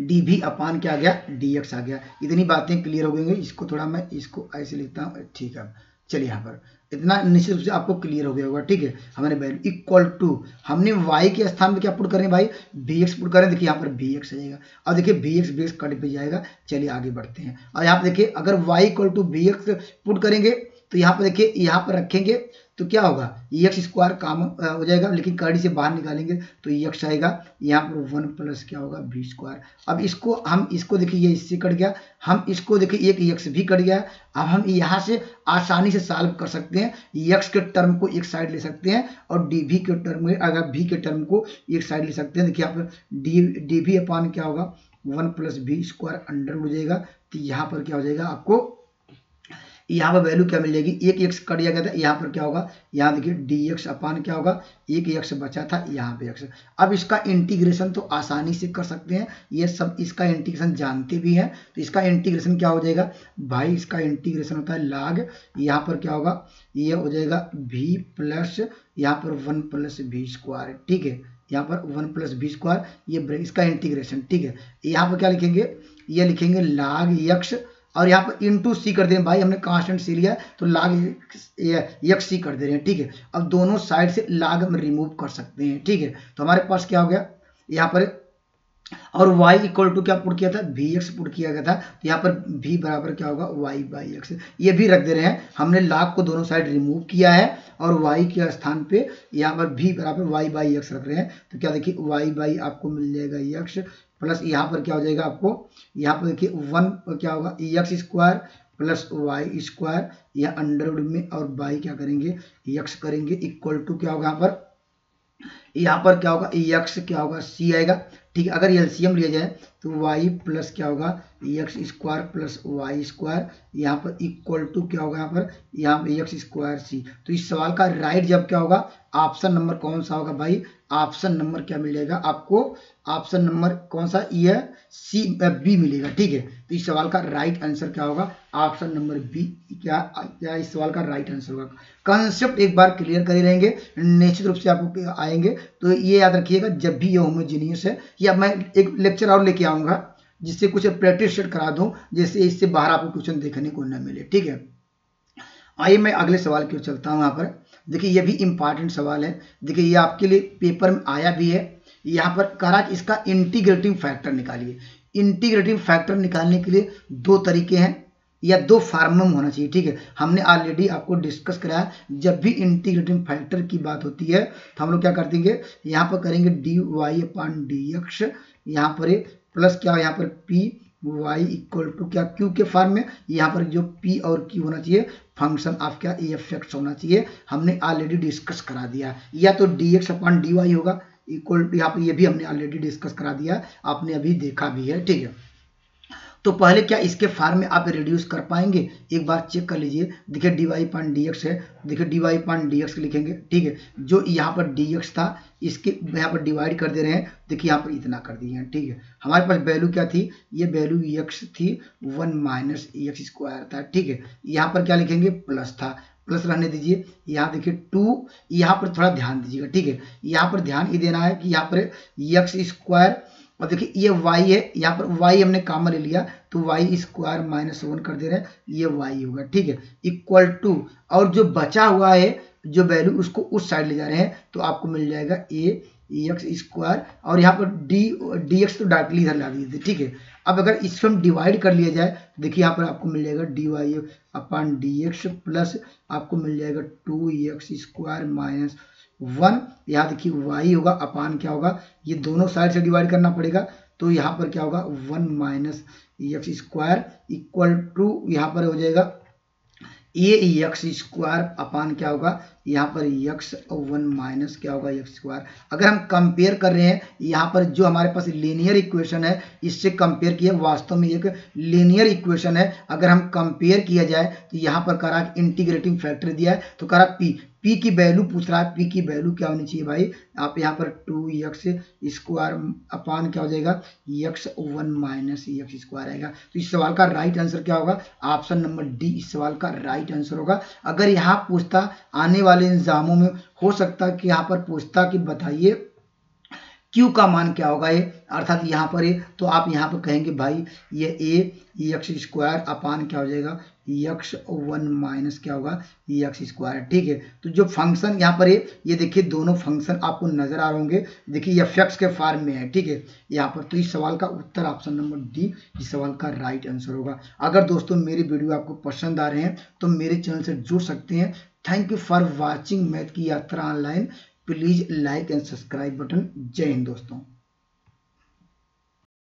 dv अपान क्या आ गया dx आ गया। इतनी बातें क्लियर हो गई, इसको थोड़ा मैं इसको ऐसे लिखता हूँ, ठीक है। चलिए यहाँ पर इतना निश्चित रूप से आपको क्लियर हो गया होगा, ठीक है। हमारे वैल्यू इक्वल टू, हमने y के स्थान पे क्या पुट करें भाई, vx पुट करें, देखिए यहाँ पर vx आ जाएगा, और देखिए vx कट पे जाएगा। चलिए आगे बढ़ते हैं, और यहाँ पर देखिए अगर y = vx पुट करेंगे तो यहाँ पर देखिए, यहाँ पर रखेंगे तो क्या होगा, x² काम हो जाएगा, लेकिन कड़ी से बाहर निकालेंगे तो x आएगा, यहाँ पर 1 प्लस क्या होगा v²। अब इसको हम इसको देखिए, ये इससे कट गया, हम इसको देखिए एक x भी कट गया। अब हम यहाँ से आसानी से सॉल्व कर सकते हैं, x के टर्म को एक साइड ले सकते हैं और dv के टर्म में, अगर v के टर्म को एक साइड ले सकते हैं। देखिए यहाँ पर dv अपान क्या होगा 1 + v² अंडर हो जाएगा, तो यहाँ पर क्या हो जाएगा, आपको यहाँ पर वैल्यू क्या मिल जाएगी, एक x कट गया था, यहाँ पर क्या होगा, यहाँ देखिए dx अपान क्या होगा, एक x बचा था, यहाँ पे x। अब इसका इंटीग्रेशन तो आसानी से कर सकते हैं, ये सब इसका इंटीग्रेशन जानते भी हैं, तो इसका इंटीग्रेशन क्या हो जाएगा भाई, इसका इंटीग्रेशन होता है log, यहाँ पर क्या होगा, ये हो जाएगा v प्लस यहाँ पर 1 + v², ठीक है, यहाँ पर 1 + v², ये इसका इंटीग्रेशन, ठीक है। यहाँ पर क्या लिखेंगे, ये लिखेंगे log x, और यहाँ पर इंटू सी कर दे रहे हैं भाई, हमने कांस्टेंट सी लिया तो log x सी कर दे रहे हैं, ठीक है। अब दोनों साइड से log हम रिमूव कर सकते हैं, ठीक है। तो हमारे पास क्या हो गया यहाँ पर, और y = क्या पुट किया था, vx पुट किया गया था, तो यहाँ पर v बराबर क्या होगा y/x, ये भी रख दे रहे हैं, हमने log को दोनों साइड रिमूव किया है और y के स्थान पे यहाँ पर v बराबर y/x रख रहे हैं। तो क्या देखिए y/ आपको मिल जाएगा x, प्लस यहाँ पर क्या हो जाएगा आपको, यहाँ पर देखिए 1 क्या होगा x² प्लस y², या अंडरवुड में, और y क्या करेंगे x करेंगे, इक्वल टू क्या होगा, यहाँ पर क्या होगा x क्या होगा c आएगा, ठीक है। अगर एलसीएम लिया जाए तो y प्लस क्या होगा x² प्लस y², यहाँ पर इक्वल टू क्या होगा, यहाँ पर x² c। तो इस सवाल का राइट जब क्या होगा, ऑप्शन नंबर कौन सा होगा भाई, ऑप्शन नंबर क्या मिलेगा आपको, ऑप्शन नंबर कौन सा, ये सी बी मिलेगा, ठीक है। तो इस सवाल का राइट आंसर क्या होगा, ऑप्शन नंबर बी क्या इस सवाल का राइट आंसर होगा। कंसेप्ट एक बार क्लियर कर ही रहेंगे, निश्चित रूप से आपको आएंगे, तो ये याद रखिएगा जब भी ये होमोजीनियस है, या मैं एक लेक्चर और लेके आऊंगा जिससे कुछ प्रैक्टिस सेट करा दूं, जैसे इससे बाहर आपको क्वेश्चन देखने को न मिले, ठीक है। आइए मैं अगले सवाल की ओर चलता हूं। यहाँ पर देखिए ये भी इंपॉर्टेंट सवाल है, देखिए ये आपके लिए पेपर में आया भी है। यहाँ पर कहा कि इसका इंटीग्रेटिंग फैक्टर निकालिए। इंटीग्रेटिंग फैक्टर निकालने के लिए दो तरीके हैं या दो फार्मूला होना चाहिए, ठीक है। हमने ऑलरेडी आपको डिस्कस कराया, जब भी इंटीग्रेटिंग फैक्टर की बात होती है तो हम लोग क्या कर देंगे, यहाँ पर करेंगे dy/dx, यहाँ पर प्लस क्या, यहाँ पर p y = क्या q के फॉर्म में, यहाँ पर जो p और q होना चाहिए फंक्शन ऑफ क्या f(x) होना चाहिए, हमने ऑलरेडी डिस्कस करा दिया। या तो dx/dy होगा इक्वल, यहाँ पर ये भी हमने ऑलरेडी डिस्कस करा दिया, आपने अभी देखा भी है, ठीक है। तो पहले क्या इसके फॉर्म में आप रिड्यूस कर पाएंगे, एक बार चेक कर लीजिए। देखिए dy/dx है, देखिए dy/dx लिखेंगे, ठीक है। जो यहाँ पर dx था इसके यहाँ पर डिवाइड कर दे रहे हैं, देखिए यहाँ पर इतना कर दिए हैं, ठीक है। हमारे पास वैल्यू क्या थी, ये वैल्यू x थी, 1 - x² था, ठीक है। यहाँ पर क्या लिखेंगे, प्लस था, प्लस रहने दीजिए। यहाँ देखिए 2, यहाँ पर थोड़ा ध्यान दीजिएगा, ठीक है। यहाँ पर ध्यान ये देना है कि यहाँ पर x² और देखिए ये y है, यहाँ पर y हमने कॉमन ले लिया तो y स्क्वायर माइनस 1 कर दे रहे हैं, ये y होगा, ठीक है, इक्वल टू, और जो बचा हुआ है जो वैल्यू उसको उस साइड ले जा रहे हैं तो आपको मिल जाएगा a एक्स स्क्वायर, और यहाँ पर डी एक्स तो डायरेक्टली इधर ला दीजिए, ठीक है। अब अगर इसको हम डिवाइड कर लिया जाए तो देखिए यहाँ पर आपको मिल जाएगा D Y upon D X plus आपको मिल जाएगा 2x स्क्वायर माइनस 1, यहाँ देखिए y होगा अपान क्या होगा, ये दोनों साइड से डिवाइड करना पड़ेगा तो यहाँ पर क्या होगा 1 minus X square equal to यहाँ पर हो जाएगा ए एक्स स्क्वायर अपान क्या होगा, यहाँ पर एक्स 1 माइनस क्या होगा एक्स स्क्वायर। अगर हम कंपेयर कर रहे हैं यहाँ पर जो हमारे पास लीनियर इक्वेशन है इससे कंपेयर किया, वास्तव में एक लीनियर इक्वेशन है, अगर हम कंपेयर किया जाए तो यहाँ पर करा इंटीग्रेटिंग फैक्टर दिया है तो करा p की वैल्यू पूछ रहा है, p की वैल्यू क्या होनी चाहिए भाई, आप यहाँ पर 2x स्क्वायर अपान क्या हो जाएगा x1 माइनस एक्स स्क्वायर आएगा। तो इस सवाल का राइट आंसर क्या होगा, ऑप्शन नंबर डी इस सवाल का राइट आंसर होगा। अगर यहाँ पूछता आने वाले एग्जामों में हो सकता कि यहाँ पर पूछता कि बताइए Q का मान क्या होगा ये, अर्थात यहाँ पर ये, तो आप यहाँ पर कहेंगे भाई ये a एक्स स्क्वायर अपान क्या हो जाएगा x1 माइनस क्या होगा एक्स स्क्वायर, ठीक है। तो जो फंक्शन यहाँ पर ये देखिए दोनों फंक्शन आपको नजर आ रहे होंगे, देखिए f(x) के फॉर्म में है, ठीक है यहाँ पर। तो इस सवाल का उत्तर ऑप्शन नंबर डी इस सवाल का राइट आंसर होगा। अगर दोस्तों मेरी वीडियो आपको पसंद आ रहे हैं तो मेरे चैनल से जुड़ सकते हैं। Thank you for watching math की यात्रा online. Please like and subscribe button. जय हिंद दोस्तों।